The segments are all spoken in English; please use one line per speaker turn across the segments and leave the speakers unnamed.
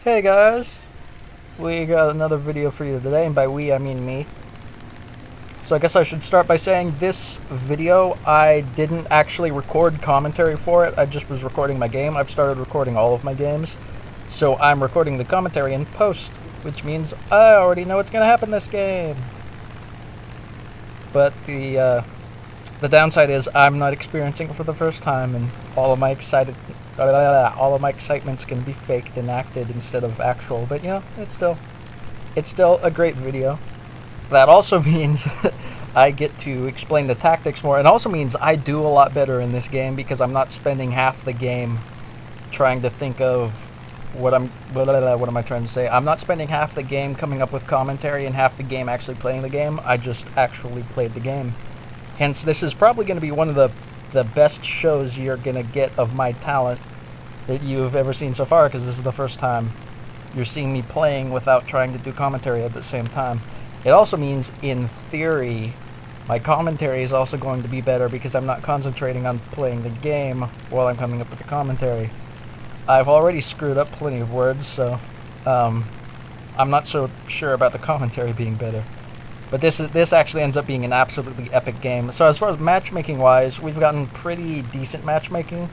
Hey guys, we got another video for you today, and by we I mean me. So I guess I should start by saying this video, I didn't actually record commentary for it, I just was recording my game. I've started recording all of my games, so I'm recording the commentary in post, which means I already know what's going to happen this game. But the downside is I'm not experiencing it for the first time, and all of my excitement's going to be faked and acted instead of actual. But you know, it's still a great video. That also means I get to explain the tactics more, and also means I do a lot better in this game because I'm not spending half the game trying to think of what am I trying to say? I'm not spending half the game coming up with commentary and half the game actually playing the game. I just actually played the game. Hence, this is probably going to be one of the best shows you're going to get of my talent that you've ever seen so far, because this is the first time you're seeing me playing without trying to do commentary at the same time. It also means, in theory, my commentary is also going to be better because I'm not concentrating on playing the game while I'm coming up with the commentary. I've already screwed up plenty of words, so I'm not so sure about the commentary being better. But this actually ends up being an absolutely epic game. So as far as matchmaking-wise, we've gotten pretty decent matchmaking.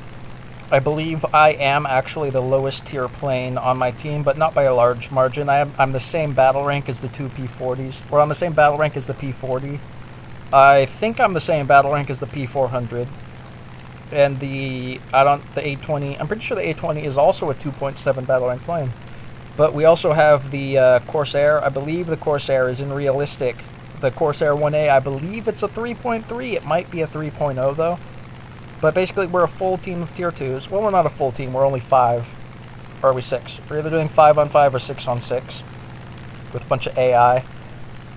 I believe I am actually the lowest tier plane on my team, but not by a large margin. I'm the same battle rank as the two P40s. We're on the same battle rank as the P40. I think I'm the same battle rank as the P400. And the A20, I'm pretty sure the A20 is also a 2.7 battle rank plane. But we also have the Corsair. I believe the Corsair is in realistic. The Corsair 1A, I believe it's a 3.3. It might be a 3.0 though. But basically, we're a full team of tier 2s. Well, we're not a full team. We're only 5. Or are we 6? We're either doing 5-on-5 or 6-on-6 with a bunch of AI.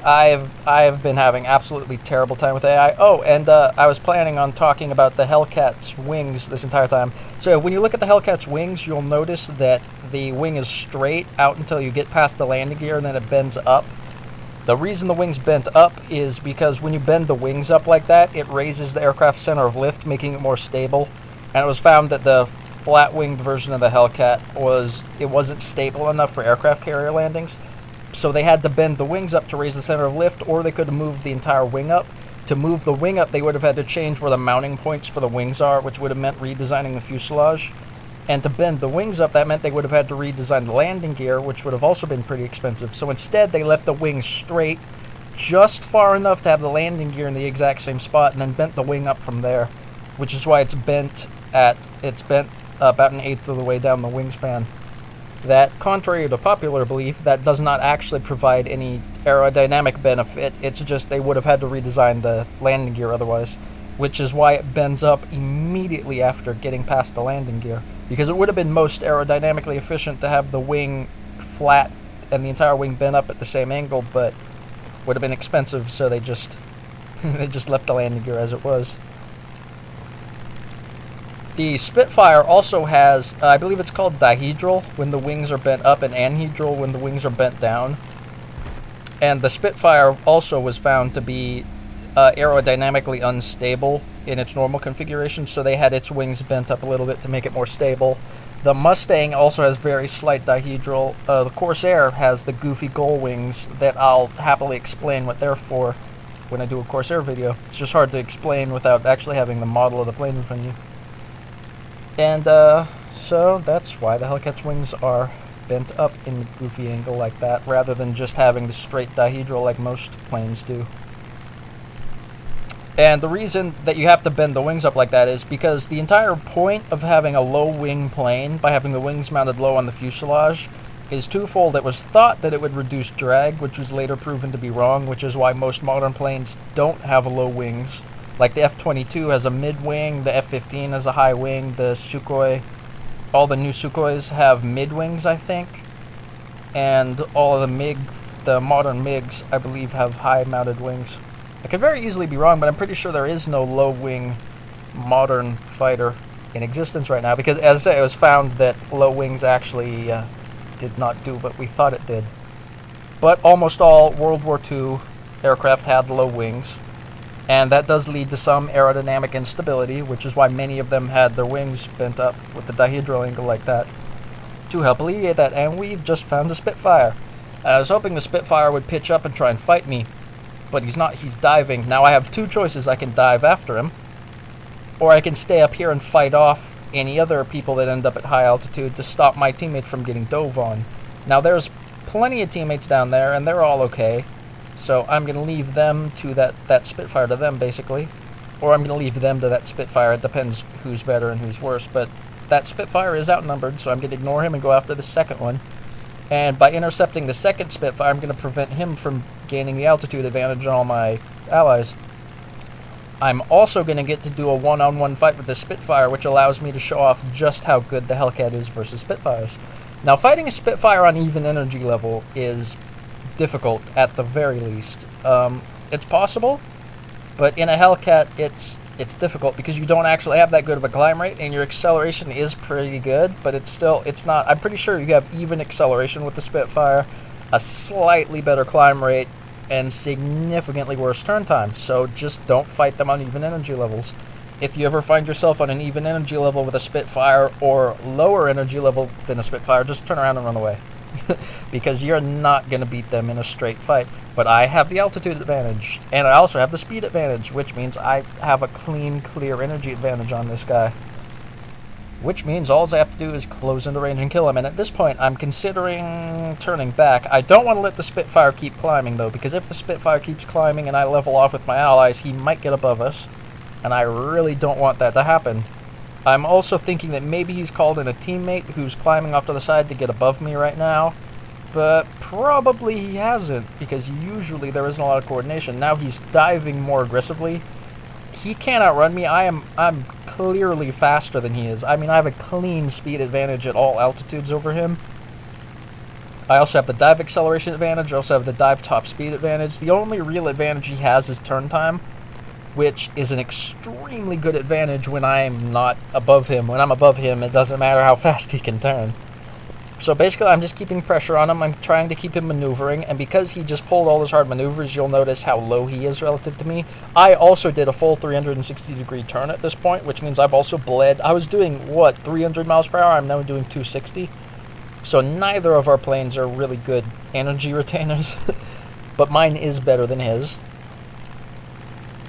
I've been having absolutely terrible time with AI. Oh, and I was planning on talking about the Hellcat's wings this entire time. So when you look at the Hellcat's wings, you'll notice that the wing is straight out until you get past the landing gear, and then it bends up. The reason the wings bent up is because when you bend the wings up like that, it raises the aircraft's center of lift, making it more stable. And it was found that the flat-winged version of the Hellcat wasn't stable enough for aircraft carrier landings. So they had to bend the wings up to raise the center of lift, or they could have moved the entire wing up. To move the wing up, they would have had to change where the mounting points for the wings are, which would have meant redesigning the fuselage. And to bend the wings up, that meant they would have had to redesign the landing gear, which would have also been pretty expensive. So instead, they left the wings straight, just far enough to have the landing gear in the exact same spot, and then bent the wing up from there, which is why it's bent about an eighth of the way down the wingspan. That, contrary to popular belief, that does not actually provide any aerodynamic benefit. It's just they would have had to redesign the landing gear otherwise, which is why it bends up immediately after getting past the landing gear. Because it would have been most aerodynamically efficient to have the wing flat and the entire wing bent up at the same angle, but would have been expensive, so they just left the landing gear as it was. The Spitfire also has, I believe it's called dihedral when the wings are bent up, and anhedral when the wings are bent down. And the Spitfire also was found to be aerodynamically unstable in its normal configuration, so they had its wings bent up a little bit to make it more stable. The Mustang also has very slight dihedral. The Corsair has the goofy gull wings that I'll happily explain what they're for when I do a Corsair video. It's just hard to explain without actually having the model of the plane in front of you. And so that's why the Hellcat's wings are bent up in the goofy angle like that, rather than just having the straight dihedral like most planes do. And the reason that you have to bend the wings up like that is because the entire point of having a low-wing plane, by having the wings mounted low on the fuselage, is twofold. It was thought that it would reduce drag, which was later proven to be wrong, which is why most modern planes don't have low wings. Like the F-22 has a mid-wing, the F-15 has a high wing, the Sukhoi, all the new Sukhois have mid-wings, I think. And all of the modern MiGs, I believe, have high-mounted wings. I could very easily be wrong, but I'm pretty sure there is no low-wing modern fighter in existence right now, because, as I say, it was found that low wings actually did not do what we thought it did. But almost all World War II aircraft had low wings, and that does lead to some aerodynamic instability, which is why many of them had their wings bent up with the dihedral angle like that. to help alleviate that, and we've just found a Spitfire. And I was hoping the Spitfire would pitch up and try and fight me, but he's not. He's diving. Now I have two choices. I can dive after him, or I can stay up here and fight off any other people that end up at high altitude to stop my teammate from getting dove on. Now there's plenty of teammates down there, and they're all okay. So I'm going to leave them to that Spitfire to them, basically. Or I'm going to leave them to that Spitfire. It depends who's better and who's worse. But that Spitfire is outnumbered, so I'm going to ignore him and go after the second one. And by intercepting the second Spitfire, I'm going to prevent him from gaining the altitude advantage on all my allies. I'm also going to get to do a one-on-one fight with the Spitfire, which allows me to show off just how good the Hellcat is versus Spitfires. Now, fighting a Spitfire on even energy level is difficult, at the very least. It's possible, but in a Hellcat, it's difficult because you don't actually have that good of a climb rate, and your acceleration is pretty good, but it's not. I'm pretty sure you have even acceleration with the Spitfire, a slightly better climb rate, and significantly worse turn time. So just don't fight them on even energy levels. If you ever find yourself on an even energy level with a Spitfire or lower energy level than a Spitfire, just turn around and run away. Because you're not going to beat them in a straight fight. But I have the altitude advantage, and I also have the speed advantage, which means I have a clean, clear energy advantage on this guy. Which means all I have to do is close into range and kill him. And at this point, I'm considering turning back. I don't want to let the Spitfire keep climbing, though, because if the Spitfire keeps climbing and I level off with my allies, he might get above us. And I really don't want that to happen. I'm also thinking that maybe he's called in a teammate who's climbing off to the side to get above me right now. But probably he hasn't, because usually there isn't a lot of coordination. Now he's diving more aggressively. He can't outrun me. I'm clearly faster than he is. I mean, I have a clean speed advantage at all altitudes over him. I also have the dive acceleration advantage. I also have the dive top speed advantage. The only real advantage he has is turn time, which is an extremely good advantage when I'm not above him. When I'm above him, it doesn't matter how fast he can turn. So basically, I'm just keeping pressure on him. I'm trying to keep him maneuvering, and because he just pulled all those hard maneuvers, you'll notice how low he is relative to me. I also did a full 360-degree turn at this point, which means I've also bled. I was doing, what, 300 miles per hour? I'm now doing 260. So neither of our planes are really good energy retainers, but mine is better than his.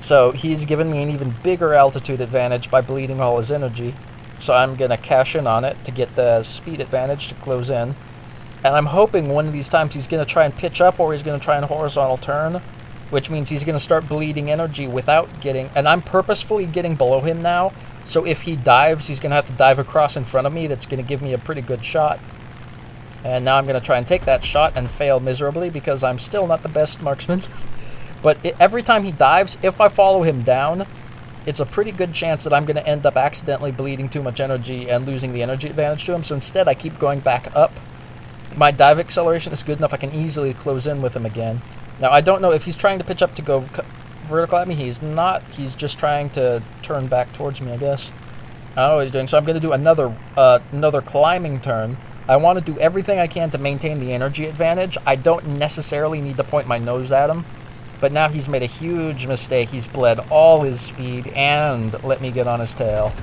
So he's given me an even bigger altitude advantage by bleeding all his energy. So I'm going to cash in on it to get the speed advantage to close in. And I'm hoping one of these times he's going to try and pitch up, or he's going to try and horizontal turn, which means he's going to start bleeding energy without getting... And I'm purposefully getting below him now, so if he dives, he's going to have to dive across in front of me. That's going to give me a pretty good shot. And now I'm going to try and take that shot and fail miserably because I'm still not the best marksman. But every time he dives, if I follow him down, it's a pretty good chance that I'm going to end up accidentally bleeding too much energy and losing the energy advantage to him. So instead, I keep going back up. My dive acceleration is good enough I can easily close in with him again. Now, I don't know if he's trying to pitch up to go vertical at me. He's not. He's just trying to turn back towards me, I guess. I don't know what he's doing. So I'm going to do another climbing turn. I want to do everything I can to maintain the energy advantage. I don't necessarily need to point my nose at him. But now he's made a huge mistake. He's bled all his speed and let me get on his tail.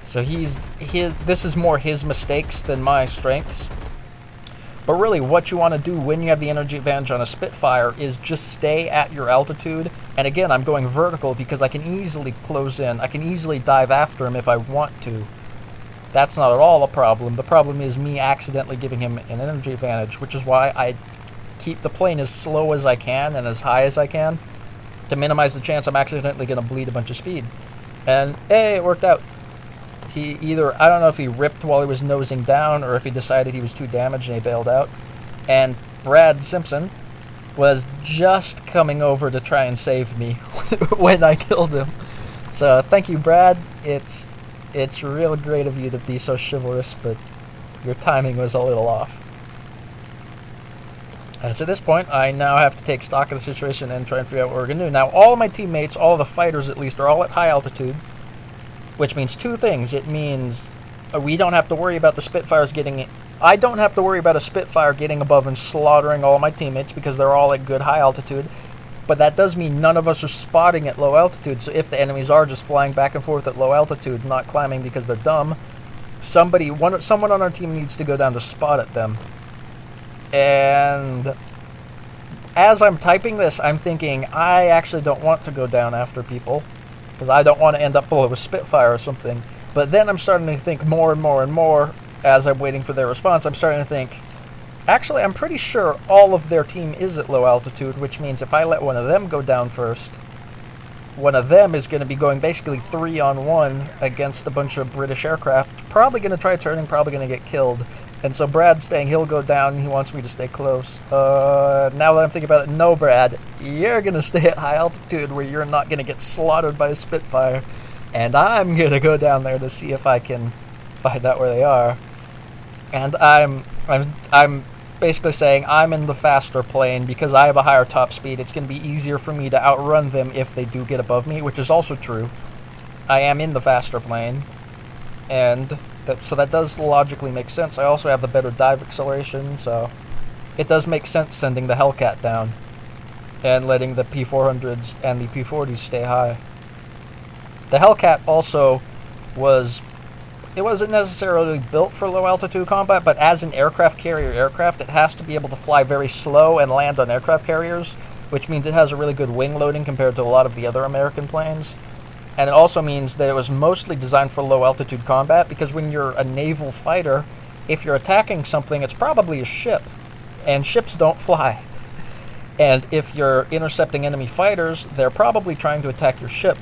So this is more his mistakes than my strengths. But really, what you want to do when you have the energy advantage on a Spitfire is just stay at your altitude. And again, I'm going vertical because I can easily close in. I can easily dive after him if I want to. That's not at all a problem. The problem is me accidentally giving him an energy advantage, which is why I keep the plane as slow as I can and as high as I can to minimize the chance I'm accidentally going to bleed a bunch of speed. And hey, it worked out. He either, I don't know if he ripped while he was nosing down or if he decided he was too damaged and he bailed out. And Brad Simpson was just coming over to try and save me when I killed him. So thank you, Brad. It's real great of you to be so chivalrous, but your timing was a little off. And to this point, I now have to take stock of the situation and try and figure out what we're going to do. Now, all of my teammates, all the fighters at least, are all at high altitude, which means two things. It means we don't have to worry about the Spitfires getting... I don't have to worry about a Spitfire getting above and slaughtering all my teammates because they're all at good high altitude. But that does mean none of us are spotting at low altitude, so if the enemies are just flying back and forth at low altitude, not climbing because they're dumb, someone on our team needs to go down to spot at them. And as I'm typing this, I'm thinking, I actually don't want to go down after people, because I don't want to end up below a Spitfire or something. But then I'm starting to think more and more and more, as I'm waiting for their response, I'm starting to think, actually, I'm pretty sure all of their team is at low altitude, which means if I let one of them go down first, one of them is going to be going basically 3-on-1 against a bunch of British aircraft, probably going to try turning, probably going to get killed. And so Brad's saying he'll go down and he wants me to stay close. Now that I'm thinking about it, no, Brad, you're going to stay at high altitude where you're not going to get slaughtered by a Spitfire. And I'm going to go down there to see if I can find out where they are. And I'm basically saying I'm in the faster plane because I have a higher top speed. It's going to be easier for me to outrun them if they do get above me, which is also true. I am in the faster plane. And so that does logically make sense. I also have the better dive acceleration, so it does make sense sending the Hellcat down and letting the P400s and the P40s stay high. The Hellcat also it wasn't necessarily built for low altitude combat, but as an aircraft carrier aircraft, it has to be able to fly very slow and land on aircraft carriers, which means it has a really good wing loading compared to a lot of the other American planes. And it also means that it was mostly designed for low altitude combat, because when you're a naval fighter, if you're attacking something, it's probably a ship, and ships don't fly. And if you're intercepting enemy fighters, they're probably trying to attack your ship.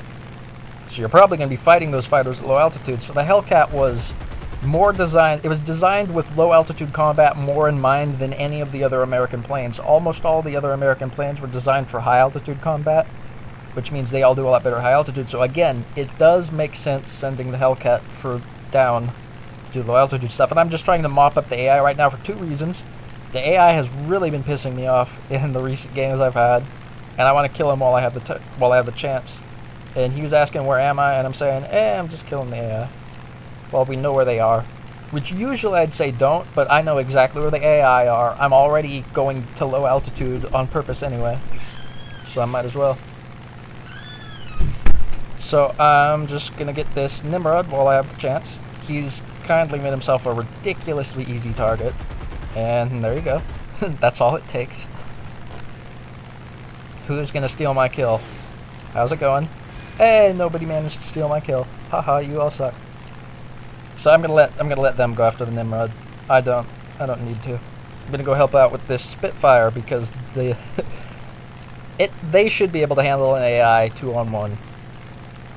So you're probably going to be fighting those fighters at low altitude. So the Hellcat was it was designed with low altitude combat more in mind than any of the other American planes. Almost all the other American planes were designed for high altitude combat, which means they all do a lot better high altitude. So again, it does make sense sending the Hellcat down to do low altitude stuff. And I'm just trying to mop up the AI right now for two reasons. The AI has really been pissing me off in the recent games I've had, and I want to kill him while I have the chance. And he was asking where am I, and I'm saying, I'm just killing the AI. Well, we know where they are, which usually I'd say don't, but I know exactly where the AI are. I'm already going to low altitude on purpose anyway, so I might as well. So I'm just going to get this Nimrod while I have the chance. He's kindly made himself a ridiculously easy target. And there you go. That's all it takes. Who's going to steal my kill? How's it going? Hey, nobody managed to steal my kill. Haha, you all suck. So I'm gonna let them go after the Nimrod. I don't need to. I'm gonna go help out with this Spitfire because they should be able to handle an AI 2-on-1.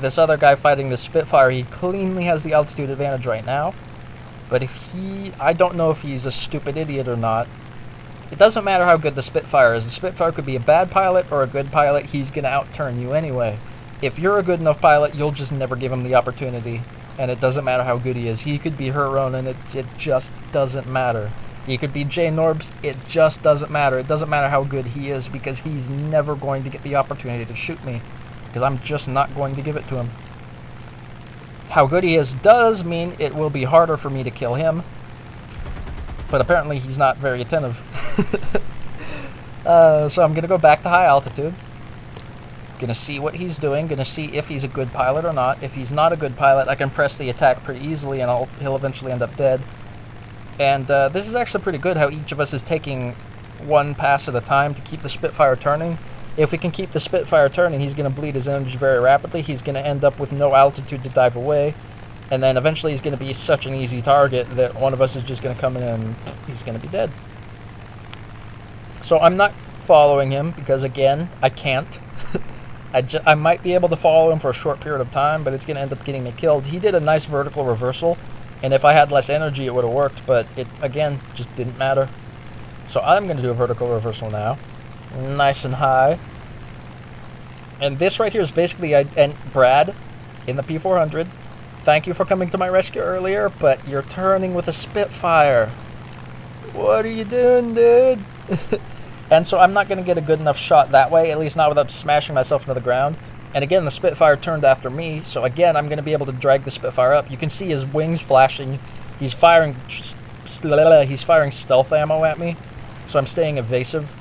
This other guy fighting the Spitfire, he cleanly has the altitude advantage right now. But I don't know if he's a stupid idiot or not. It doesn't matter how good the Spitfire is. The Spitfire could be a bad pilot or a good pilot. He's going to outturn you anyway. If you're a good enough pilot, you'll just never give him the opportunity. And it doesn't matter how good he is. He could be Huron, and it just doesn't matter. He could be Jay Norbs. It just doesn't matter. It doesn't matter how good he is, because he's never going to get the opportunity to shoot me. Because I'm just not going to give it to him. How good he is does mean it will be harder for me to kill him. But apparently he's not very attentive. So I'm going to go back to high altitude. Going to see what he's doing. Going to see if he's a good pilot or not. If he's not a good pilot, I can press the attack pretty easily and he'll eventually end up dead. And this is actually pretty good how each of us is taking one pass at a time to keep the Spitfire turning. If we can keep the Spitfire turning, he's going to bleed his energy very rapidly. He's going to end up with no altitude to dive away. And then eventually he's going to be such an easy target that one of us is just going to come in and he's going to be dead. So I'm not following him because, again, I can't. I might be able to follow him for a short period of time, but it's going to end up getting me killed. He did a nice vertical reversal, and if I had less energy, it would have worked, but it, again, just didn't matter. So I'm going to do a vertical reversal now. Nice and high. And this right here is basically, and Brad, in the P400, thank you for coming to my rescue earlier, but you're turning with a Spitfire. What are you doing, dude? And so I'm not going to get a good enough shot that way, at least not without smashing myself into the ground. And again, the Spitfire turned after me, so again, I'm going to be able to drag the Spitfire up. You can see his wings flashing. He's firing stealth ammo at me, so I'm staying evasive.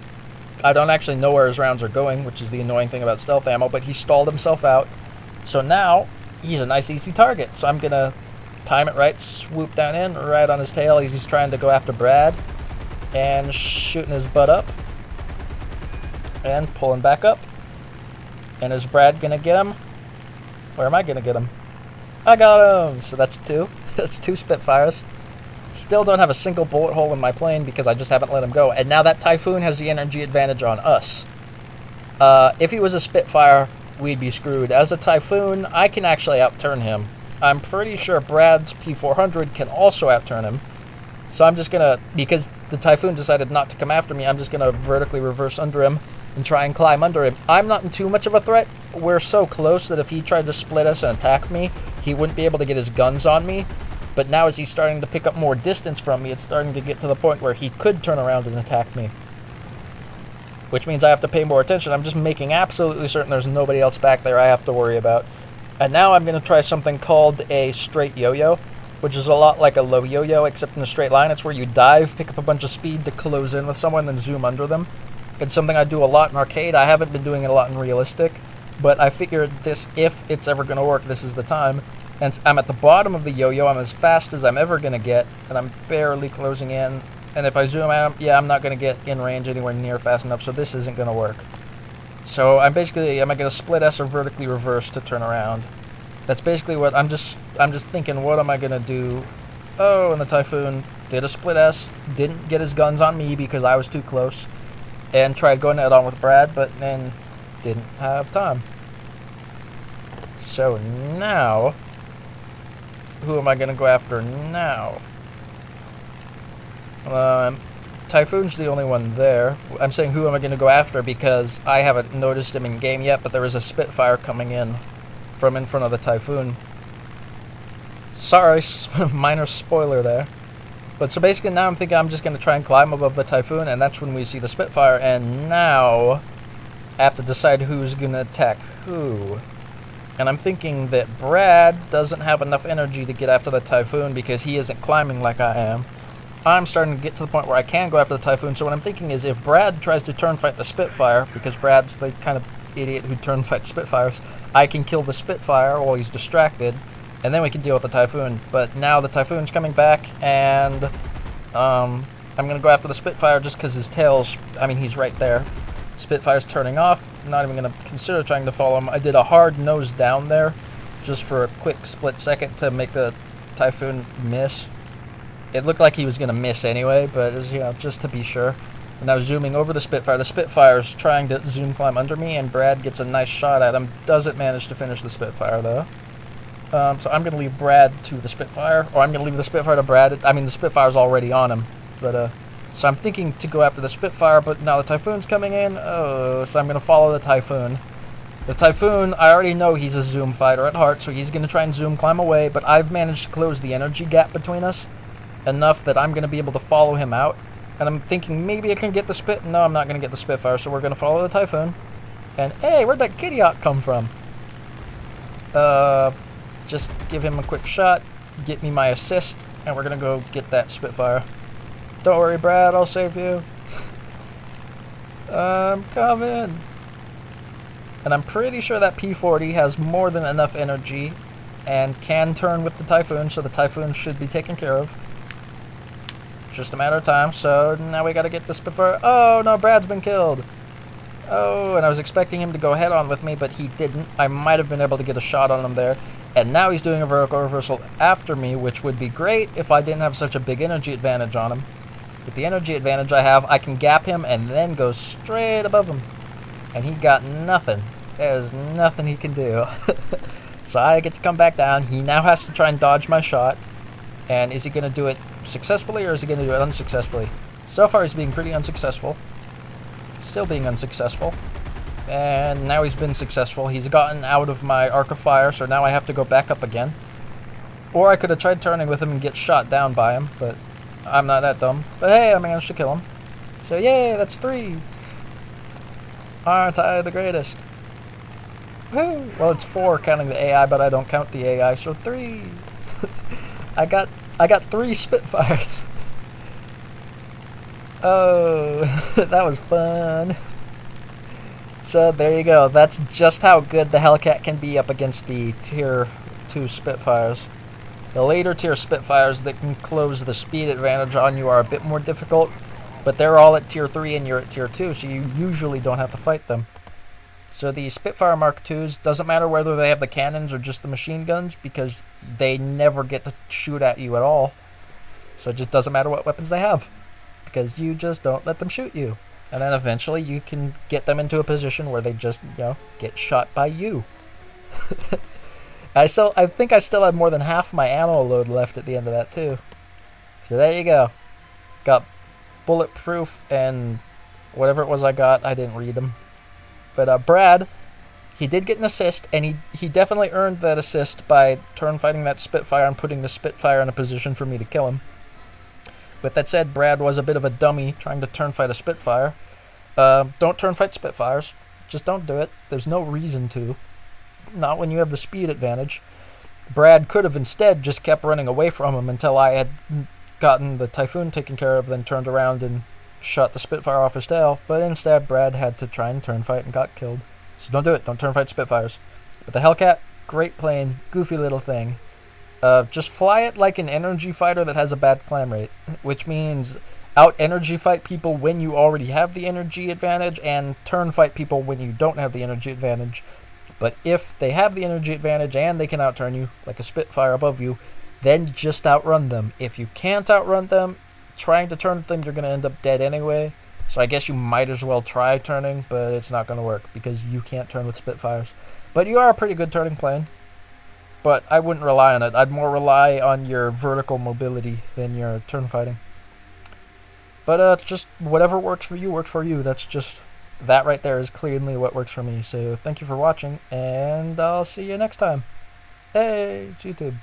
I don't actually know where his rounds are going, which is the annoying thing about stealth ammo, but he stalled himself out. So now, he's a nice easy target. So I'm going to time it right, swoop down in, right on his tail. He's trying to go after Brad and shooting his butt up and pulling back up. And is Brad gonna get him? Where am I gonna get him? I got him! So that's 2. That's 2 Spitfires. Still don't have a single bullet hole in my plane because I just haven't let him go. And now that Typhoon has the energy advantage on us. If he was a Spitfire, we'd be screwed. As a Typhoon, I can actually outturn him. I'm pretty sure Brad's P400 can also outturn him. So I'm just gonna, because the Typhoon decided not to come after me, I'm just gonna vertically reverse under him and try and climb under him. I'm not in too much of a threat. We're so close that if he tried to split us and attack me, he wouldn't be able to get his guns on me. But now as he's starting to pick up more distance from me, it's starting to get to the point where he could turn around and attack me. Which means I have to pay more attention. I'm just making absolutely certain there's nobody else back there I have to worry about. And now I'm going to try something called a straight yo-yo, which is a lot like a low yo-yo, except in a straight line. It's where you dive, pick up a bunch of speed to close in with someone, then zoom under them. It's something I do a lot in arcade. I haven't been doing it a lot in realistic, but I figured this, if it's ever going to work, this is the time. And I'm at the bottom of the yo-yo. I'm as fast as I'm ever going to get, and I'm barely closing in. And if I zoom out, yeah, I'm not going to get in range anywhere near fast enough, so this isn't going to work. So I'm basically, am I going to split S or vertically reverse to turn around? That's basically what I'm just thinking, what am I going to do? Oh, and the Typhoon did a split S, didn't get his guns on me because I was too close, and tried going head on with Brad, but then didn't have time. So now, who am I going to go after now? Typhoon's the only one there. I'm saying who am I going to go after because I haven't noticed him in game yet, but there is a Spitfire coming in from in front of the Typhoon. Sorry, minor spoiler there. But so basically now I'm thinking I'm just going to try and climb above the Typhoon, and that's when we see the Spitfire, and now I have to decide who's going to attack who. And I'm thinking that Brad doesn't have enough energy to get after the Typhoon because he isn't climbing like I am. I'm starting to get to the point where I can go after the Typhoon, so what I'm thinking is if Brad tries to turn fight the Spitfire, because Brad's the kind of idiot who turn fight Spitfires, I can kill the Spitfire while he's distracted, and then we can deal with the Typhoon. But now the Typhoon's coming back, and I'm going to go after the Spitfire just because his tail's, I mean, he's right there. Spitfire's turning off, not even going to consider trying to follow him. I did a hard nose down there just for a quick split second to make the Typhoon miss. It looked like he was going to miss anyway, but it was, you know, just to be sure. And I was zooming over the Spitfire. The Spitfire's trying to zoom climb under me, and Brad gets a nice shot at him. Doesn't manage to finish the Spitfire, though. So I'm going to leave Brad to the Spitfire, or I'm going to leave the Spitfire to Brad. I mean, the Spitfire's already on him, but so I'm thinking to go after the Spitfire, but now the Typhoon's coming in. Oh, so I'm going to follow the Typhoon. The Typhoon, I already know he's a zoom fighter at heart, so he's going to try and zoom climb away, but I've managed to close the energy gap between us enough that I'm going to be able to follow him out. And I'm thinking maybe I can get the Spit. No, I'm not going to get the Spitfire, so we're going to follow the Typhoon. And hey, where'd that kitty hawk come from? Just give him a quick shot, get me my assist, and we're going to go get that Spitfire. Don't worry, Brad, I'll save you. I'm coming. And I'm pretty sure that P40 has more than enough energy and can turn with the Typhoon, so the Typhoon should be taken care of. Just a matter of time, so now we gotta get the Spitfire. Oh no, Brad's been killed. Oh, and I was expecting him to go head on with me, but he didn't. I might have been able to get a shot on him there. And now he's doing a vertical reversal after me, which would be great if I didn't have such a big energy advantage on him. With the energy advantage I have, I can gap him and then go straight above him. And he got nothing. There's nothing he can do. So I get to come back down. He now has to try and dodge my shot. And is he going to do it successfully or is he going to do it unsuccessfully? So far he's being pretty unsuccessful. Still being unsuccessful. And now he's been successful. He's gotten out of my arc of fire, so now I have to go back up again. Or I could have tried turning with him and get shot down by him, but I'm not that dumb. But hey, I managed to kill him. So yay, that's 3. Aren't I the greatest? Woo! Well, it's 4 counting the AI, but I don't count the AI, so 3. I got 3 Spitfires. Oh, that was fun. So there you go. That's just how good the Hellcat can be up against the Tier 2 Spitfires. The later tier Spitfires that can close the speed advantage on you are a bit more difficult, but they're all at tier 3 and you're at tier 2, so you usually don't have to fight them. So the Spitfire Mark IIs, doesn't matter whether they have the cannons or just the machine guns, because they never get to shoot at you at all. So it just doesn't matter what weapons they have, because you just don't let them shoot you. And then eventually you can get them into a position where they just, get shot by you. I think I still have more than half my ammo load left at the end of that too. So there you go. Got bulletproof and whatever it was I got, I didn't read them. But Brad, he did get an assist, and he definitely earned that assist by turn fighting that Spitfire and putting the Spitfire in a position for me to kill him. With that said, Brad was a bit of a dummy trying to turn fight a Spitfire. Don't turn fight Spitfires. Just don't do it. There's no reason to. Not when you have the speed advantage. Brad could have instead just kept running away from him until I had gotten the Typhoon taken care of, then turned around and shot the Spitfire off his tail, but instead Brad had to try and turn fight and got killed. So don't do it. Don't turn fight Spitfires. But the Hellcat, great plane, goofy little thing. Just fly it like an energy fighter that has a bad climb rate, which means out energy fight people when you already have the energy advantage and turn fight people when you don't have the energy advantage. But if they have the energy advantage and they can outturn you, like a Spitfire above you, then just outrun them. If you can't outrun them, trying to turn them, you're going to end up dead anyway. So I guess you might as well try turning, but it's not going to work because you can't turn with Spitfires. But you are a pretty good turning plane. But I wouldn't rely on it. I'd more rely on your vertical mobility than your turn fighting. But just whatever works for you. That's just, that right there is clearly what works for me. So thank you for watching, and I'll see you next time. Hey, it's YouTube.